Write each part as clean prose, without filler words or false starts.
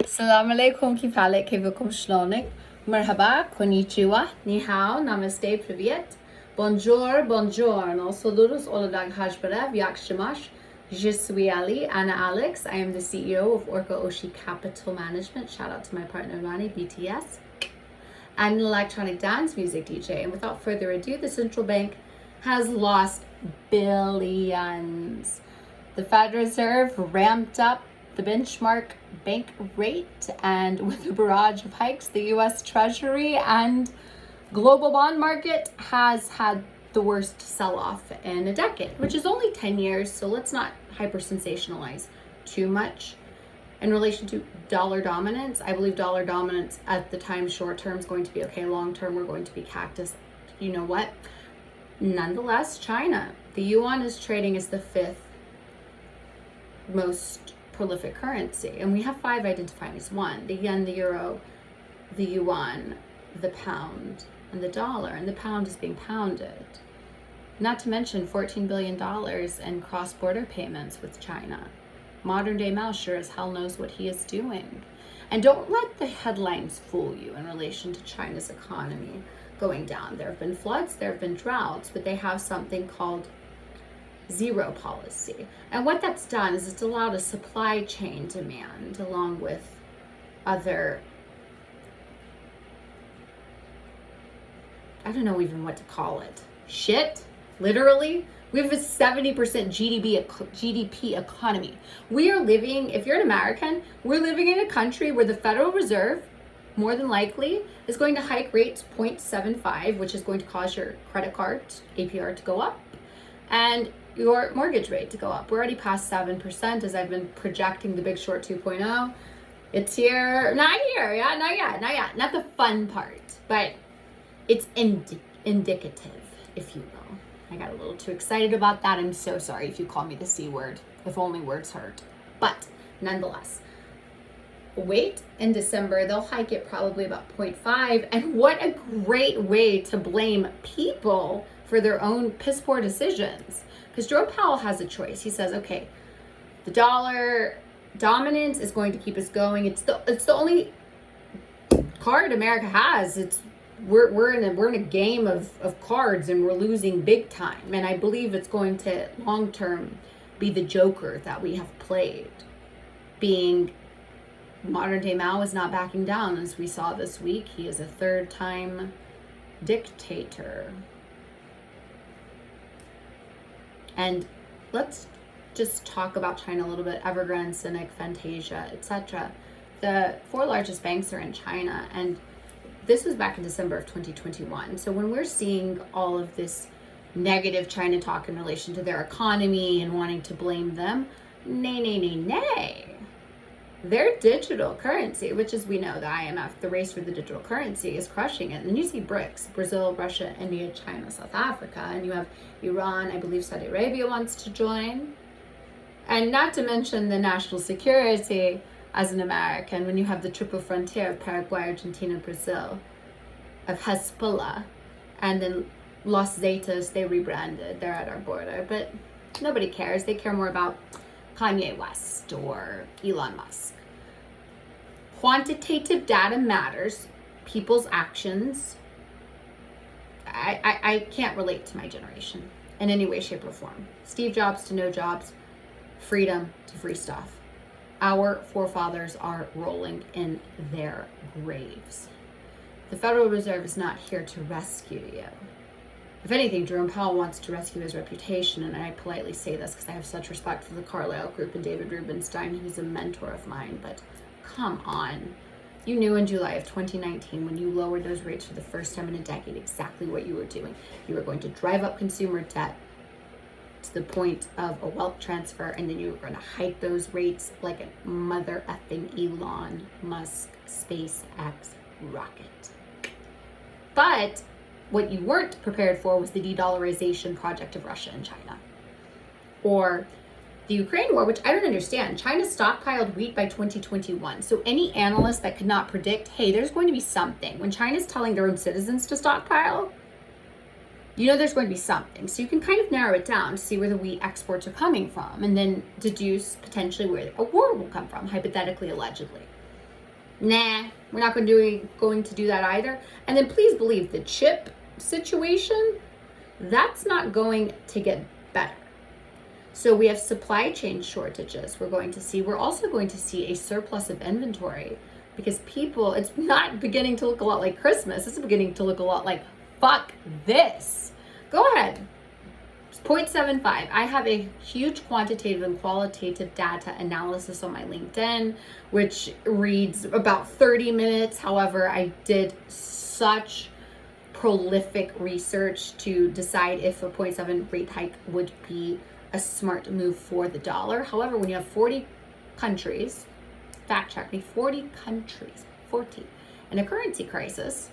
Salam alaikum, kif halek, kaifukum shlonik, merhaba, konnichiwa, ni hao, namaste, privyet, bonjour, buongiorno, saludos, oladag hajbarev, yak shamash, je suis Ali, Anna Alex. I am the CEO of Orca Oshi Capital Management. Shout out to my partner Rani, BTS, and an electronic dance music DJ. And without further ado, the central bank has lost billions. The Federal Reserve ramped up the benchmark bank rate, and with a barrage of hikes, the US Treasury and global bond market has had the worst sell-off in a decade, which is only 10 years, so let's not hyper sensationalize too much. In relation to dollar dominance, I believe dollar dominance at the time short term is going to be okay, long term we're going to be cactus. You know what? Nonetheless, China, the yuan is trading as the fifth most prolific currency, and we have five identifying as one: the yen, the euro, the yuan, the pound, and the dollar. And the pound is being pounded. Not to mention $14 billion in cross-border payments with China. Modern day Mao sure as hell knows what he is doing. And don't let the headlines fool you in relation to China's economy going down. There have been floods, there have been droughts, but they have something called zero policy. And what that's done is it's allowed a supply chain demand along with other, I don't know even what to call it, shit, literally. We have a 70% GDP economy. We are living, if you're an American, we're living in a country where the Federal Reserve more than likely is going to hike rates 0.75, which is going to cause your credit card APR to go up and your mortgage rate to go up. We're already past 7%, as I've been projecting the Big Short 2.0. It's here, not here, yeah, not yet, not the fun part, but it's indicative, if you will. I got a little too excited about that. I'm so sorry if you call me the C word, if only words hurt. But nonetheless, wait in December, they'll hike it probably about 0.5. And what a great way to blame people for their own piss poor decisions. Because Jerome Powell has a choice. He says, okay, the dollar dominance is going to keep us going. It's the only card America has. We're in a game of cards, and we're losing big time. And I believe it's going to long term be the joker that we have played. Being modern day Mao is not backing down, as we saw this week. He is a third time dictator. And let's just talk about China a little bit. Evergrande, Cynic, Fantasia, etc. The four largest banks are in China, and this was back in December of 2021. So when we're seeing all of this negative China talk in relation to their economy and wanting to blame them, nay. Their digital currency, which, as we know, the IMF, the race for the digital currency, is crushing it. And then you see BRICS: Brazil, Russia, India, China, South Africa, and you have Iran. I believe Saudi Arabia wants to join. And not to mention the national security as an American, when you have the triple frontier of Paraguay, Argentina, Brazil, of Hezbollah, and then Los Zetas, they rebranded. They're at our border, but nobody cares. They care more about Kanye West or Elon Musk. Quantitative data matters. People's actions. I can't relate to my generation in any way, shape, or form. Steve Jobs to no jobs. Freedom to free stuff. Our forefathers are rolling in their graves. The Federal Reserve is not here to rescue you. If anything, Jerome Powell wants to rescue his reputation, and I politely say this because I have such respect for the Carlyle Group and David Rubenstein, who's a mentor of mine, but come on. You knew in July of 2019, when you lowered those rates for the first time in a decade, exactly what you were doing. You were going to drive up consumer debt to the point of a wealth transfer, and then you were going to hike those rates like a mother effing Elon Musk SpaceX rocket. But what you weren't prepared for was the de-dollarization project of Russia and China. Or the Ukraine war, which I don't understand. China stockpiled wheat by 2021. So any analyst that could not predict, hey, there's going to be something. When China's telling their own citizens to stockpile, you know there's going to be something. So you can kind of narrow it down to see where the wheat exports are coming from, and then deduce potentially where a war will come from, hypothetically, allegedly. Nah, we're not going to do that either. And then please believe the chip situation, that's not going to get better. So we have supply chain shortages we're also going to see a surplus of inventory because it's not beginning to look a lot like Christmas. It's beginning to look a lot like, fuck this. Go ahead. It's 0.75. I have a huge quantitative and qualitative data analysis on my LinkedIn, which reads about 30 minutes. However, I did such prolific research to decide if a 0.7 rate hike would be a smart move for the dollar. However, when you have 40 countries, fact check me, 40 countries, 40, in a currency crisis,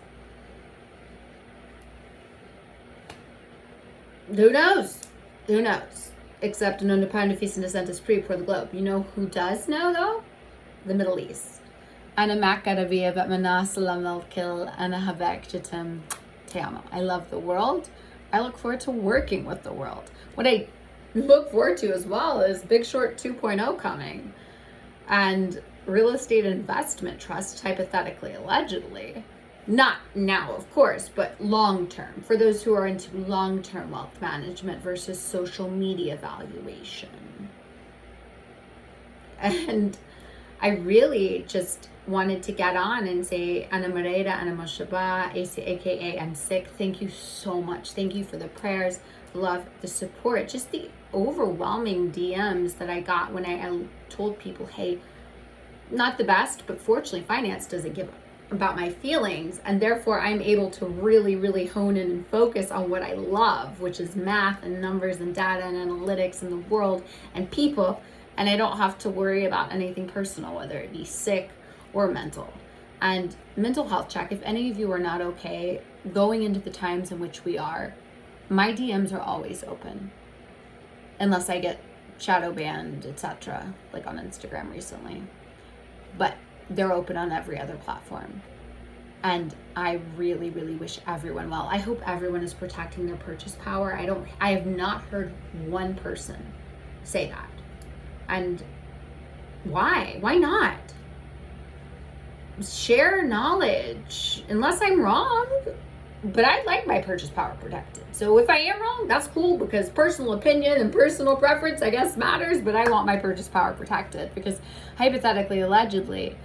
who knows? Who knows? Except non dependent feast and descent is pretty for the globe. You know who does know though? The Middle East. أنا معك عربية بأمانة سلام الكل أنا هباك جتم تياما. I love the world. I look forward to working with the world. What I look forward to as well is Big Short 2.0 coming and real estate investment trust, hypothetically, allegedly. Not now, of course, but long term, for those who are into long-term wealth management versus social media valuation. And I really just wanted to get on and say, Ana Moreira, Ana Moshaba, aka I'm sick. Thank you so much. Thank you for the prayers, the love, the support, just the overwhelming DMs that I got when I told people, hey, not the best, but fortunately finance doesn't give about my feelings, and therefore I'm able to really, really hone in and focus on what I love, which is math and numbers and data and analytics and the world and people, and I don't have to worry about anything personal, whether it be sick or mental. And mental health check, if any of you are not okay going into the times in which we are, my DMs are always open, unless I get shadow banned, etc., like on Instagram recently. But they're open on every other platform. And I really, really wish everyone well. I hope everyone is protecting their purchase power. I have not heard one person say that. And why? Why not? Share knowledge, unless I'm wrong. But I'd like my purchase power protected. So if I am wrong, that's cool, because personal opinion and personal preference, I guess, matters. But I want my purchase power protected because hypothetically, allegedly,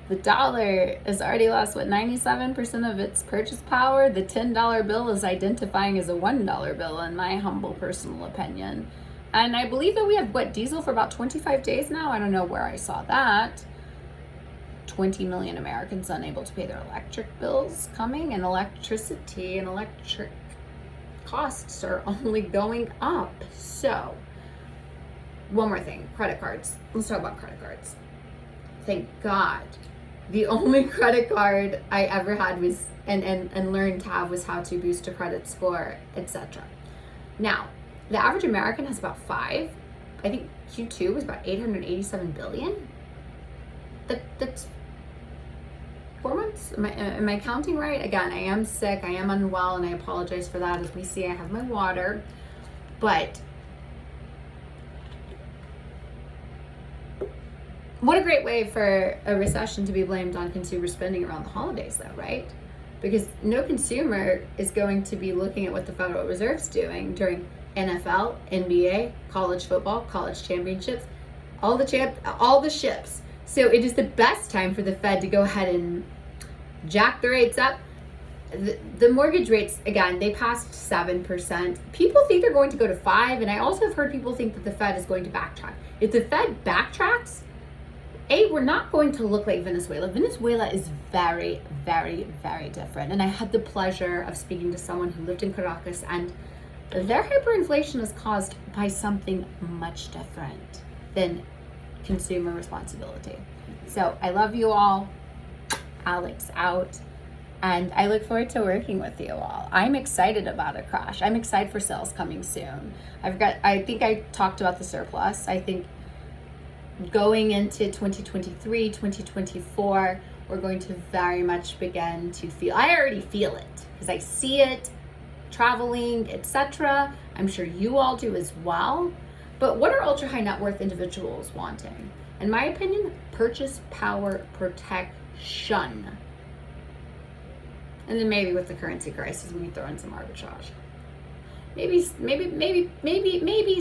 the dollar is already lost, 97% of its purchase power. The $10 bill is identifying as a $1 bill, in my humble personal opinion. And I believe that we have, diesel for about 25 days now? I don't know where I saw that. 20 million Americans unable to pay their electric bills coming, and electricity and electric costs are only going up. So, one more thing, credit cards. Let's talk about credit cards. Thank God. The only credit card I ever had was and learned to have was how to boost a credit score, etc. Now, the average American has about 5. I think Q2 was about 887 billion. That's 4 months. Am I counting right? Again, I am sick, I am unwell, and I apologize for that. As we see, I have my water. But what a great way for a recession to be blamed on consumer spending around the holidays, though, right? Because no consumer is going to be looking at what the Federal Reserve's doing during NFL, NBA, college football, college championships, all the ships. So it is the best time for the Fed to go ahead and jack the rates up. The mortgage rates, again, they passed 7%. People think they're going to go to 5%, and I also have heard people think that the Fed is going to backtrack. If the Fed backtracks, we're not going to look like Venezuela. Venezuela is very, very, very different. And I had the pleasure of speaking to someone who lived in Caracas, and their hyperinflation is caused by something much different than consumer responsibility. So I love you all. Alex out. And I look forward to working with you all. I'm excited about a crash. I'm excited for sales coming soon. I think I talked about the surplus. I think going into 2023, 2024, we're going to very much begin to feel, I already feel it because I see it traveling, etc. I'm sure you all do as well. But what are ultra high net worth individuals wanting? In my opinion, purchase power protection. shun. And then maybe with the currency crisis, we can throw in some arbitrage. Maybe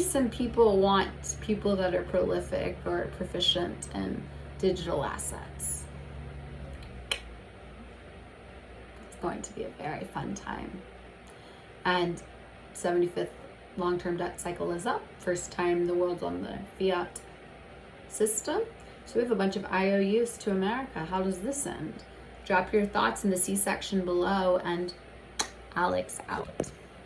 some people want people that are prolific or proficient in digital assets. It's going to be a very fun time. And 75th long-term debt cycle is up. First time the world's on the fiat system. So we have a bunch of IOUs to America. How does this end? Drop your thoughts in the C section below, and Alex out.